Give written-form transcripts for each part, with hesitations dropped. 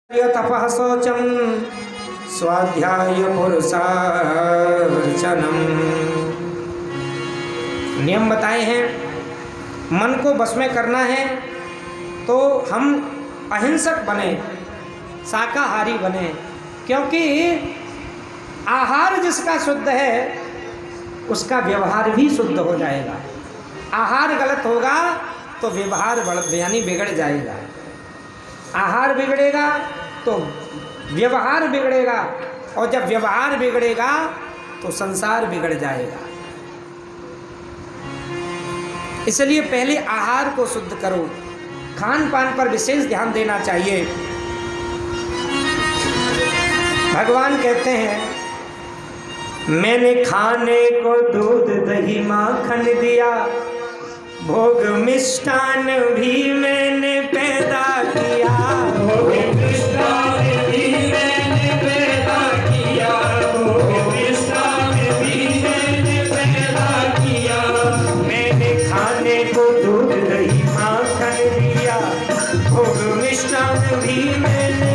तपः शौचम स्वाध्याय पुरुषार्चनम। नियम बताए हैं। मन को बस में करना है तो हम अहिंसक बने, शाकाहारी बने, क्योंकि आहार जिसका शुद्ध है उसका व्यवहार भी शुद्ध हो जाएगा। आहार गलत होगा तो व्यवहार यानी बिगड़ जाएगा। आहार बिगड़ेगा तो व्यवहार बिगड़ेगा, और जब व्यवहार बिगड़ेगा तो संसार बिगड़ जाएगा। इसलिए पहले आहार को शुद्ध करो, खान पान पर विशेष ध्यान देना चाहिए। भगवान कहते हैं, मैंने खाने को दूध दही माखन दिया, भोग मिष्ठान भी मैंने पैदा किया। भोग मिष्ठान भी मैंने पैदा किया। भोग मिष्ठान भी मैंने पैदा किया। मैंने खाने को दूध दही माखन दिया, भोग मिष्ठान भी मैंने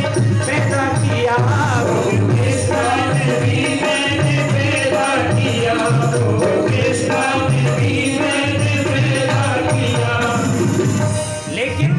पैदा किया। भोग मिष्ठान भी मैंने पैदा किया। भोग मिष्ठान भी मैंने पैदा किया। लेकिन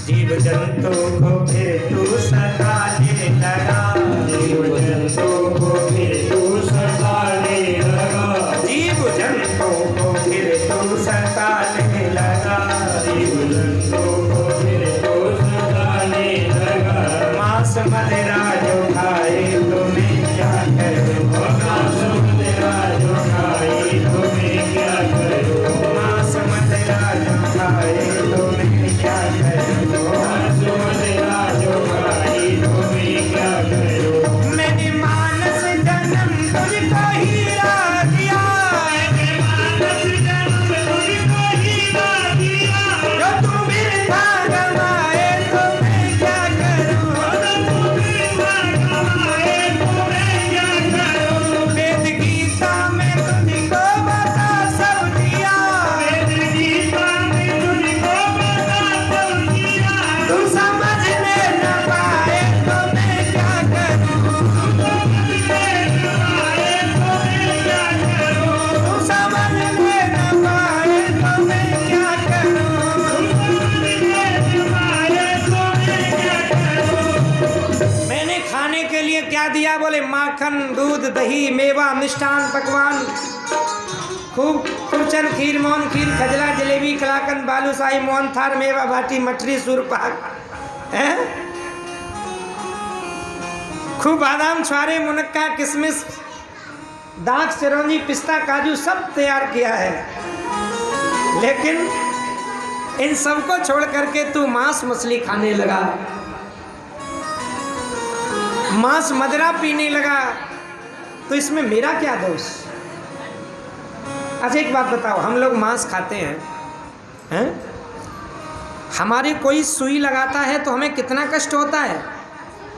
जीव जंतु को फिर तू सताने लगा। जीव जंतु को फिर तू सताने लगा। जीव जंतु को फिर तू सताने लगा। जीव जंतु को फिर तू सताने लगा। मांस मदिरा जो खाए तुम्हें क्या करो। मांस मदिरा जो खाए तुम्हें क्या करो। मांस मदिरा जो खाए तुम्हें क्या करो। मांस मदिरा जो खाए तुम्हें क्या करो। मैंने मानस जन्म तुझको हीरा दिया। मैंने मानस जन्म तुझको हीरा दिया। जो तू बिरथा गवाए तो मैं क्या करूं। जो तू बिरथा गवाए तो मैं क्या करूं। वेद गीता में तुझको बता सब दिया। वेद गीता में तुझको बता सब दिया। तू समझने न पाए तो मैं क्या करूं। तू समझने न पाए तो मैं क्या करूं। तू समझने न पाए तो मैं क्या करूं। तू समझने न पाए तो मैं क्या करूं। मैंने खाने के लिए क्या दिया? बोले माखन, दूध, दही, मेवा, मिष्ठान, पकवान, खूब कुरचन, खीर, मोहन खीर, खजला, जलेबी, कलाकंद, बालूशाही, मोहन थार, मेवा बाटी, मठरी, सूरपाक, हैं? खूब बादाम, छुआरे, मुनक्का, किशमिश, दाख, चिरौंजी, पिस्ता, काजू सब तैयार किया है। लेकिन इन सबको छोड़ करके तू मांस मछली खाने लगा, मांस मदिरा पीने लगा, तो इसमें मेरा क्या दोष? अच्छा एक बात बताओ, हम लोग मांस खाते हैं? हमारी कोई सुई लगाता है तो हमें कितना कष्ट होता है,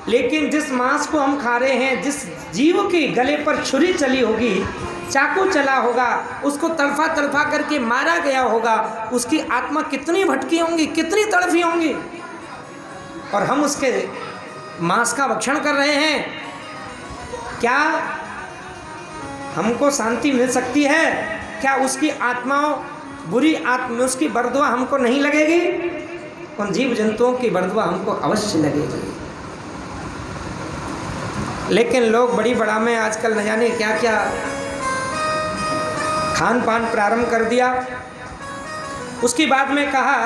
लेकिन जिस मांस को हम खा रहे हैं, जिस जीव के गले पर छुरी चली होगी, चाकू चला होगा, उसको तड़फा तड़फा करके मारा गया होगा, उसकी आत्मा कितनी भटकी होंगी, कितनी तड़फी होंगी, और हम उसके मांस का भक्षण कर रहे हैं। क्या हमको शांति मिल सकती है? क्या उसकी आत्माओं बुरी आत्मा, उसकी बरदुआ हमको नहीं लगेगी? उन जीव जंतुओं की बरदुआ हमको अवश्य लगेगी। लेकिन लोग बड़ी बड़ा में आजकल न जाने क्या क्या खान पान प्रारंभ कर दिया। उसकी बाद में कहा,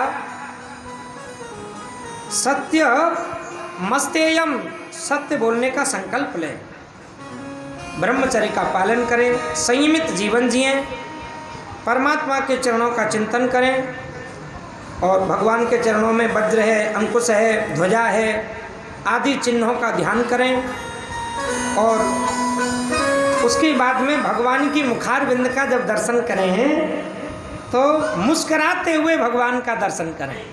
सत्य मस्तेयम, सत्य बोलने का संकल्प लें, ब्रह्मचर्य का पालन करें, संयमित जीवन जिएं, परमात्मा के चरणों का चिंतन करें, और भगवान के चरणों में वज्र है, अंकुश है, ध्वजा है आदि चिन्हों का ध्यान करें, और उसके बाद में भगवान की मुखारविंद का जब दर्शन करें तो मुस्कुराते हुए भगवान का दर्शन करें।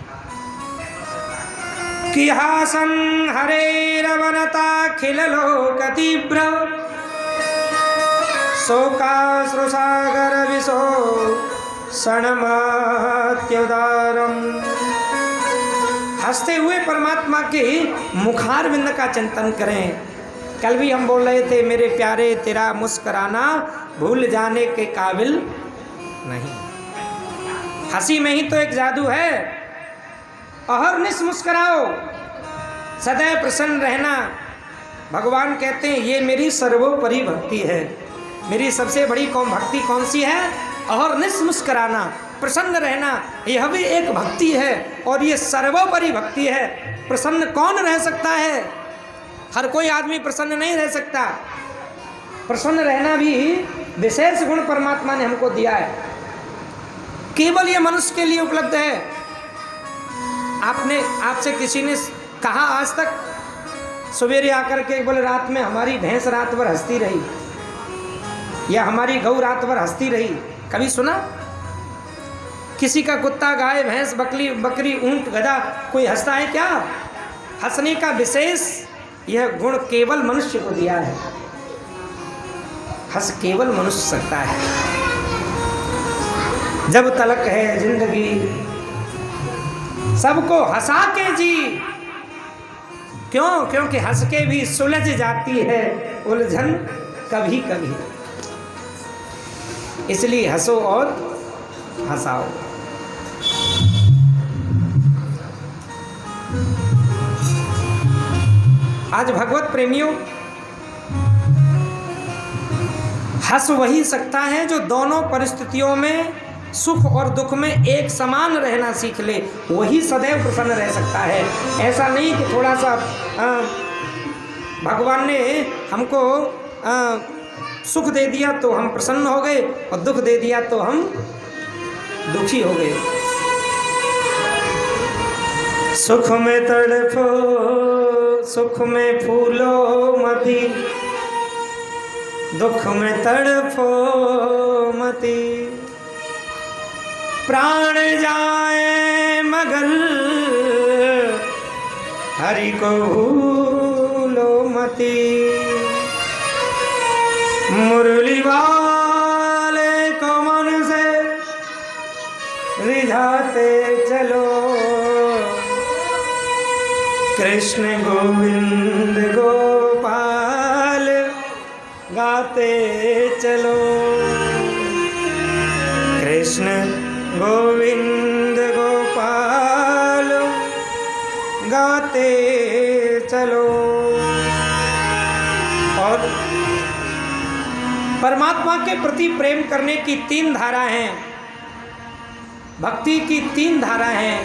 कि हासन हरेरवनता खिललोक तीव्र, शोकाश्रुसागर विशो क्षणमत्युदारम। हंसते हुए परमात्मा के मुखारविंद का चिंतन करें। कल भी हम बोल रहे थे, मेरे प्यारे तेरा मुस्कुराना भूल जाने के काबिल नहीं। हंसी में ही तो एक जादू है। अहरनिश मुस्कुराओ, सदैव प्रसन्न रहना। भगवान कहते हैं ये मेरी सर्वोपरि भक्ति है। मेरी सबसे बड़ी भक्ति कौन सी है? अहरनिश मुस्कुराना, प्रसन्न रहना। यह भी एक भक्ति है और ये सर्वोपरि भक्ति है। प्रसन्न कौन रह सकता है? हर कोई आदमी प्रसन्न नहीं रह सकता। प्रसन्न रहना भी विशेष गुण परमात्मा ने हमको दिया है, केवल ये मनुष्य के लिए उपलब्ध है। आपसे किसी ने कहा आज तक, सवेरे आकर के बोले रात में हमारी भैंस रात भर हंसती रही, या हमारी गौ रात भर हंसती रही? कभी सुना? किसी का कुत्ता, गाय, भैंस, बकरी, ऊंट, गधा कोई हंसता है क्या? हंसने का विशेष यह गुण केवल मनुष्य को दिया है। हंस केवल मनुष्य सकता है। जब तलक है जिंदगी सबको हंसा के जी। क्यों? क्योंकि हंस के भी सुलझ जाती है उलझन कभी कभी। इसलिए हंसो और हंसाओ। आज भगवत प्रेमियों, हंस वही सकता है जो दोनों परिस्थितियों में, सुख और दुख में एक समान रहना सीख ले। वही सदैव प्रसन्न रह सकता है। ऐसा नहीं कि थोड़ा सा भगवान ने हमको सुख दे दिया तो हम प्रसन्न हो गए और दुख दे दिया तो हम दुखी हो गए। सुख में तड़फो, सुख में फूलो मती, दुख में तड़फो मती। प्राण जाए मगर हरि को भूलो मती। मुरली वाले को मन से रिझाते चलो, कृष्ण गोविंद गोपाल गाते चलो। कृष्ण गोविंद गोपाल गाते चलो। और परमात्मा के प्रति प्रेम करने की 3 धारा हैं। भक्ति की 3 धारा हैं।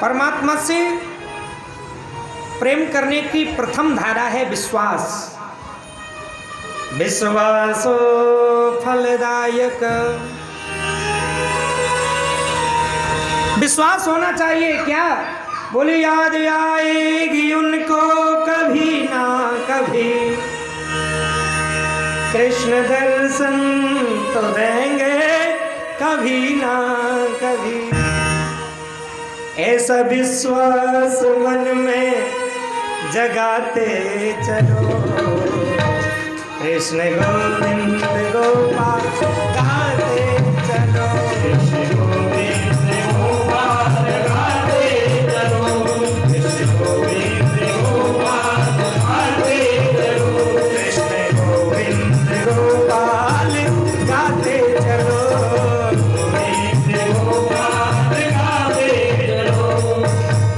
परमात्मा से प्रेम करने की प्रथम धारा है विश्वास। विश्वासो फलदायक। विश्वास होना चाहिए। क्या? बोले याद आएगी उनको कभी ना कभी, कृष्ण दर्शन तो देंगे कभी ना कभी। ऐसा विश्वास मन में जगाते चलो, कृष्ण गोविंद गोपाल गाते चलो। कृष्ण गोविंद गोपाल गाते चलो, कृष्ण गोविंद गोपाल गाते चलो, कृष्ण गोविंद गोपाल गाते चलो, गोविंद गोपाल गाते चलो।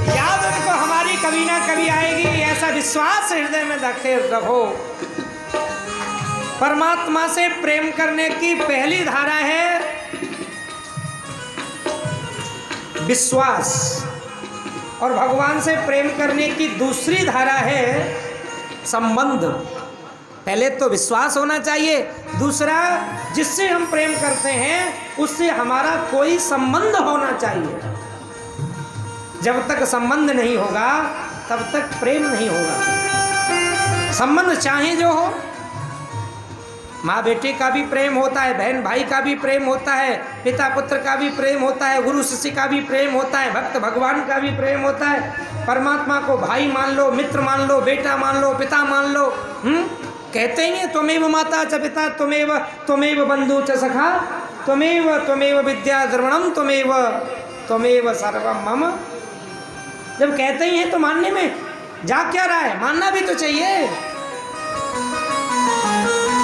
याद उनको हमारी कभी ना कभी आएगी, ऐसा विश्वास हृदय में रखे रहो। परमात्मा से प्रेम करने की पहली धारा है विश्वास, और भगवान से प्रेम करने की दूसरी धारा है संबंध। पहले तो विश्वास होना चाहिए, दूसरा जिससे हम प्रेम करते हैं उससे हमारा कोई संबंध होना चाहिए। जब तक संबंध नहीं होगा तब तक प्रेम नहीं होगा। संबंध चाहे जो हो, माँ बेटे का भी प्रेम होता है, बहन भाई का भी प्रेम होता है, पिता पुत्र का भी प्रेम होता है, गुरु शिष्य का भी प्रेम होता है, भक्त भगवान का भी प्रेम होता है। परमात्मा को भाई मान लो, मित्र मान लो, बेटा मान लो, पिता मान लो। कहते ही त्वमेव माता च पिता त्वमेव बंधु च सखा त्वमेव विद्या द्रविणम त्वमेव सर्वम मम जब कहते ही हैं तो मानने में जा क्या रहा है, मानना भी तो चाहिए।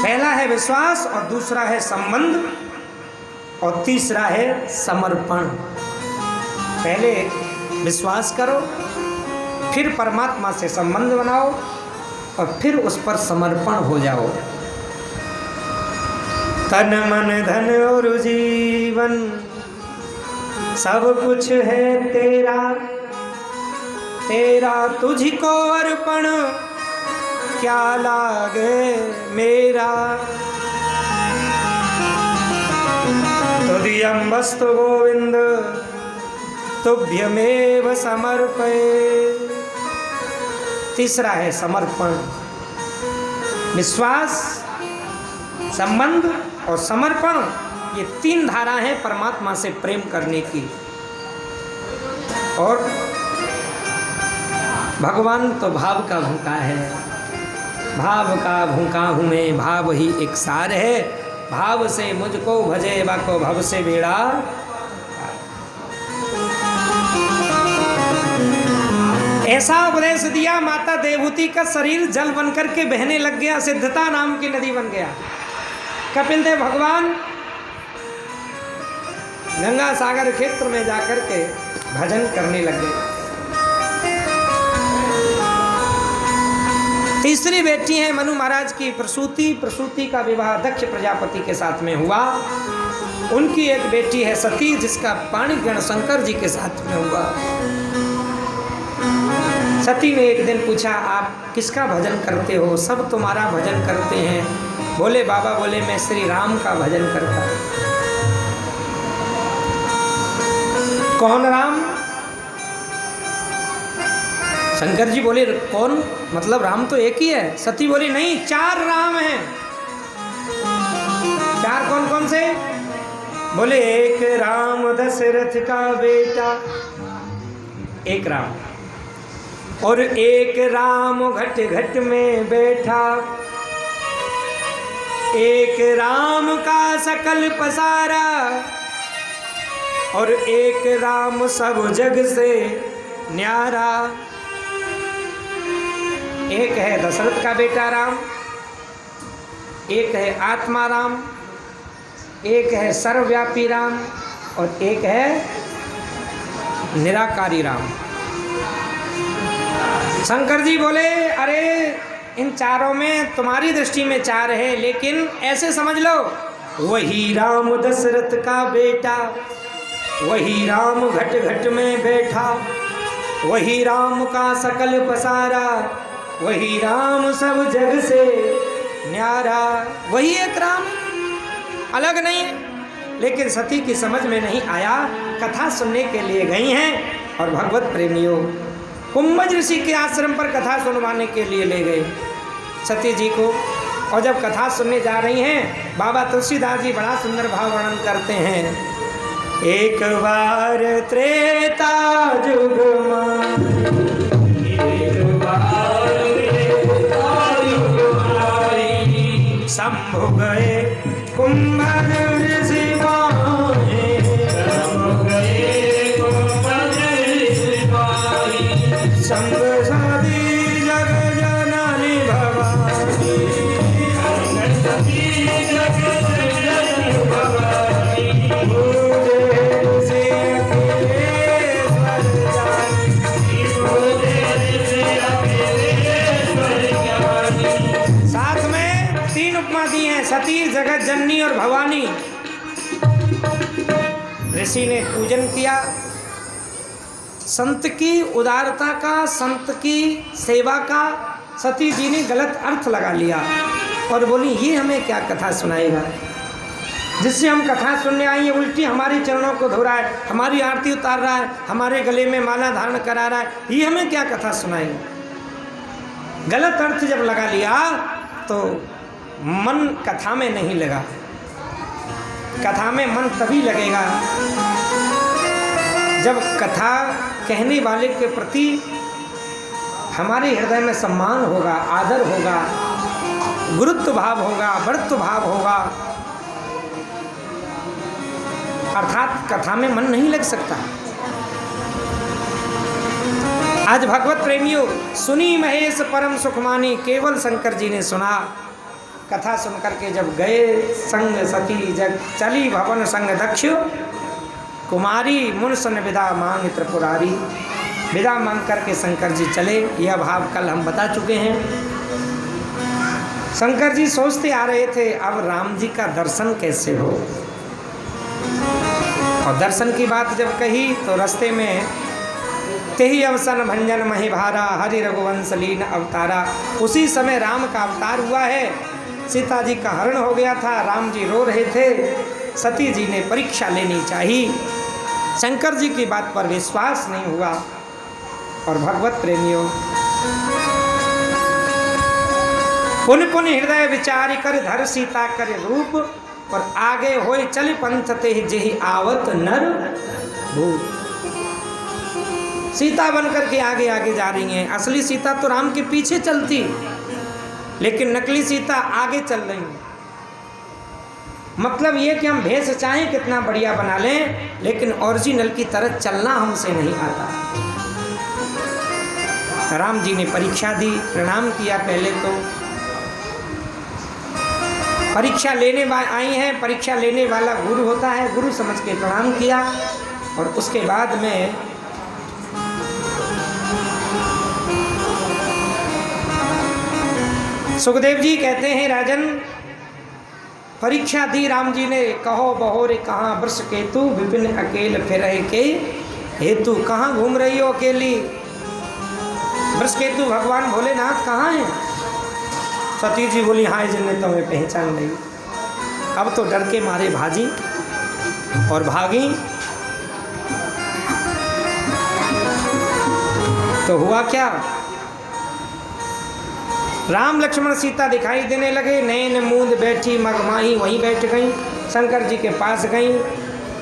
पहला है विश्वास और दूसरा है संबंध और तीसरा है समर्पण। पहले विश्वास करो, फिर परमात्मा से संबंध बनाओ और फिर उस पर समर्पण हो जाओ। तन मन धन और जीवन सब कुछ है तेरा, तेरा तुझको अर्पण क्या लागे मेरा। तुधियं वस्तु गोविंद तुभ्यमेव समर्पये। तीसरा है समर्पण। विश्वास, संबंध और समर्पण, ये तीन धारा हैं परमात्मा से प्रेम करने की। और भगवान तो भाव का भूखा है, भाव का भूखा हूँ मैं, भाव ही एक सार है। भाव से मुझको भजे बाको भव से बेड़ा। ऐसा उपदेश दिया, माता देवहूति का शरीर जल बनकर के बहने लग गया, सिद्धता नाम की नदी बन गया। कपिल देव भगवान गंगा सागर क्षेत्र में जाकर के भजन करने लग गए। तीसरी बेटी है मनु महाराज की प्रसूति। प्रसूति का विवाह दक्ष प्रजापति के साथ में हुआ। उनकी एक बेटी है सती, जिसका पाणिग्रहण शंकर जी के साथ में हुआ। सती ने एक दिन पूछा, आप किसका भजन करते हो? सब तुम्हारा भजन करते हैं। बोले बाबा, बोले मैं श्री राम का भजन करता हूँ। कौन राम? शंकर जी बोले कौन, मतलब राम तो एक ही है। सती बोली नहीं, 4 राम हैं। 4 कौन कौन से? बोले एक राम दशरथ का बेटा, एक राम, और एक राम घट घट में बैठा, एक राम का सकल पसारा, और एक राम सब जग से न्यारा। एक है दशरथ का बेटा राम, एक है आत्मा राम, एक है सर्वव्यापी राम, और एक है निराकारी राम। शंकर जी बोले अरे इन चारों में तुम्हारी दृष्टि में 4 है, लेकिन ऐसे समझ लो, वही राम दशरथ का बेटा, वही राम घट घट में बैठा, वही राम का सकल पसारा, वही राम सब जग से न्यारा। वही एक राम, अलग नहीं है। लेकिन सती की समझ में नहीं आया। कथा सुनने के लिए गई हैं और भगवत प्रेमियों कुंभज ऋषि के आश्रम पर कथा सुनवाने के लिए ले गए सती जी को। और जब कथा सुनने जा रही हैं, बाबा तुलसीदास जी बड़ा सुंदर भाव वर्णन करते हैं। एक बार त्रेता युग में, एक बार त्रेता युग में, शंभु गए कुंभज ऋषि माहे, शंभु गए कुंभज ऋषि माहे, संग साधी जग जननी भवानी, संग साधी जग जननी भवानी, साथ में 3 उपमा दी हैं, सती, जगत जननी और भवानी। ऋषि ने पूजन किया। संत की उदारता का, संत की सेवा का सती जी ने गलत अर्थ लगा लिया और बोली ये हमें क्या कथा सुनाएगा, जिससे हम कथा सुनने आई है उल्टी हमारी चरणों को धो रहा है, हमारी आरती उतार रहा है, हमारे गले में माला धारण करा रहा है, ये हमें क्या कथा सुनाएगा। गलत अर्थ जब लगा लिया तो मन कथा में नहीं लगा। कथा में मन तभी लगेगा जब कथा कहने वाले के प्रति हमारे हृदय में सम्मान होगा, आदर होगा, गुरुत्व भाव होगा, बड़त्व भाव होगा। अर्थात कथा में मन नहीं लग सकता। आज भगवत प्रेमियों, सुनी महेश परम सुखमानी, केवल शंकर जी ने सुना। कथा सुनकर के जब गए संग सती जग चली भवन संग दक्ष कुमारी, मुनसन विदा मांग त्रिपुरारी। विदा मांग करके शंकर जी चले। यह भाव कल हम बता चुके हैं। शंकर जी सोचते आ रहे थे अब राम जी का दर्शन कैसे हो। और दर्शन की बात जब कही तो रास्ते में तेहि अवसन भंजन महिभारा, हरि रघुवंश लीन अवतारा। उसी समय राम का अवतार हुआ है। सीता जी का हरण हो गया था, राम जी रो रहे थे। सती जी ने परीक्षा लेनी चाहिए। शंकर जी की बात पर विश्वास नहीं हुआ। और भगवत प्रेमियों, पुन पुन हृदय विचारी कर धर सीता कर रूप, और आगे होए चल पंथ ते जेहि आवत नर भूप। सीता बनकर के आगे आगे जा रही हैं। असली सीता तो राम के पीछे चलती, लेकिन नकली सीता आगे चल रही है। मतलब ये कि हम भेष चाहें कितना बढ़िया बना लें, लेकिन ओरिजिनल की तरह चलना हमसे नहीं आता। राम जी ने परीक्षा दी, प्रणाम किया। पहले तो परीक्षा लेने आई हैं, परीक्षा लेने वाला गुरु होता है, गुरु समझ के प्रणाम किया। और उसके बाद में सुखदेव जी कहते हैं, राजन परीक्षा दी राम जी ने, कहो बहोरे कहाँ वृष केतु, विपिन अकेल फिर के हेतु। कहाँ घूम रही हो अकेली? वृष केतु भगवान भोलेनाथ कहाँ हैं? सती जी बोली, हाँ जिनने तुम्हें पहचान नहीं। अब तो डर के मारे भाजी और भागी। तो हुआ क्या? राम लक्ष्मण सीता दिखाई देने लगे। नैन मूंद बैठी मगमाही वहीं बैठ गई। शंकर जी के पास गई,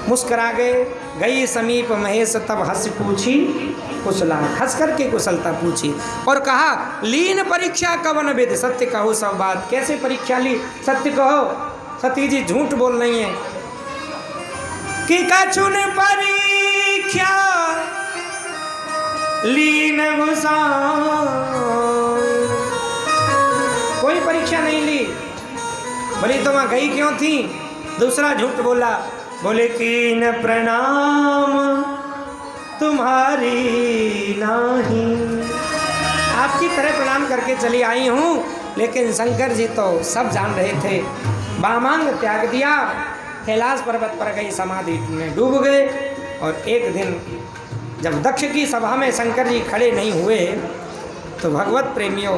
मुस्करा गए। गई समीप महेश तब हंस पूछी कुशला, हंस करके कुशलता पूछी और कहा, लीन परीक्षा कवन विद, सत्य कहो सब बात। कैसे परीक्षा ली? सत्य कहो। सती जी झूठ बोल रही हैं कि कछुन परीक्षा लीन कोई परीक्षा नहीं ली। बोली तो वहाँ गई क्यों थी? दूसरा झूठ बोला, बोले कीन प्रणाम तुम्हारी नहीं, आपकी तरह प्रणाम करके चली आई हूँ। लेकिन शंकर जी तो सब जान रहे थे। वामांग त्याग दिया, कैलाश पर्वत पर गई, समाधि में डूब गए। और एक दिन जब दक्ष की सभा में शंकर जी खड़े नहीं हुए तो भगवत प्रेमियों,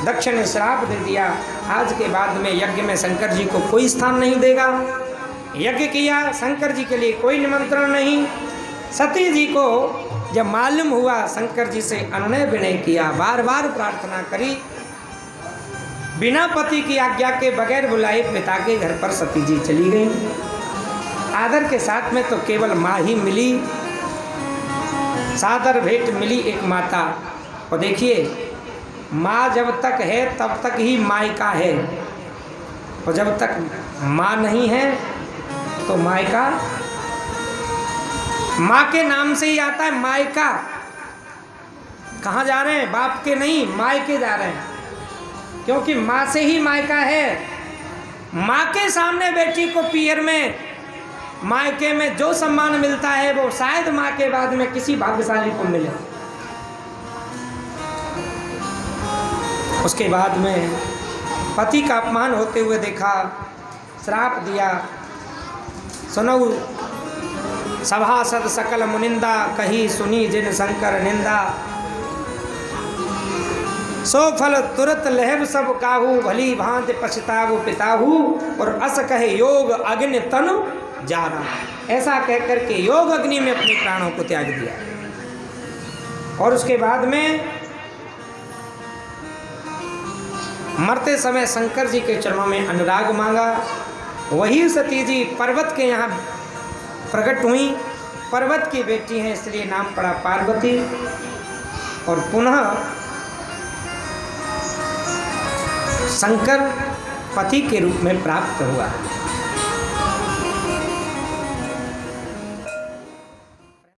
दक्ष ने श्राप दे दिया, आज के बाद में यज्ञ में शंकर जी को कोई स्थान नहीं देगा। यज्ञ किया, शंकर जी के लिए कोई निमंत्रण नहीं। सती जी को जब मालूम हुआ, शंकर जी से अनुनय विनय किया, बार बार प्रार्थना करी। बिना पति की आज्ञा के बगैर बुलाए पिता के घर पर सती जी चली गई। आदर के साथ में तो केवल माँ ही मिली, सादर भेंट मिली एक माता। और देखिए, माँ जब तक है तब तक ही मायका है, और जब तक माँ नहीं है तो मायका, माँ के नाम से ही आता है मायका। कहाँ जा रहे हैं? बाप के नहीं, मायके जा रहे हैं, क्योंकि माँ से ही मायका है। माँ के सामने बेटी को पियर में, मायके में जो सम्मान मिलता है वो शायद माँ के बाद में किसी भाग्यशाली को मिले। उसके बाद में पति का अपमान होते हुए देखा, श्राप दिया। सुनो सभासद सकल मुनिंदा, कही सुनी जिन शंकर निंदा। सो फल तुरत लहब सब काहू, भली भांत पछताऊ पिताहू। और अस कहे योग अग्नि तनु जारा, ऐसा कह करके योग अग्नि में अपने प्राणों को त्याग दिया। और उसके बाद में मरते समय शंकर जी के चरणों में अनुराग मांगा। वही सती जी पर्वत के यहाँ प्रकट हुई, पर्वत की बेटी हैं, इसलिए नाम पड़ा पार्वती। और पुनः शंकर पति के रूप में प्राप्त हुआ।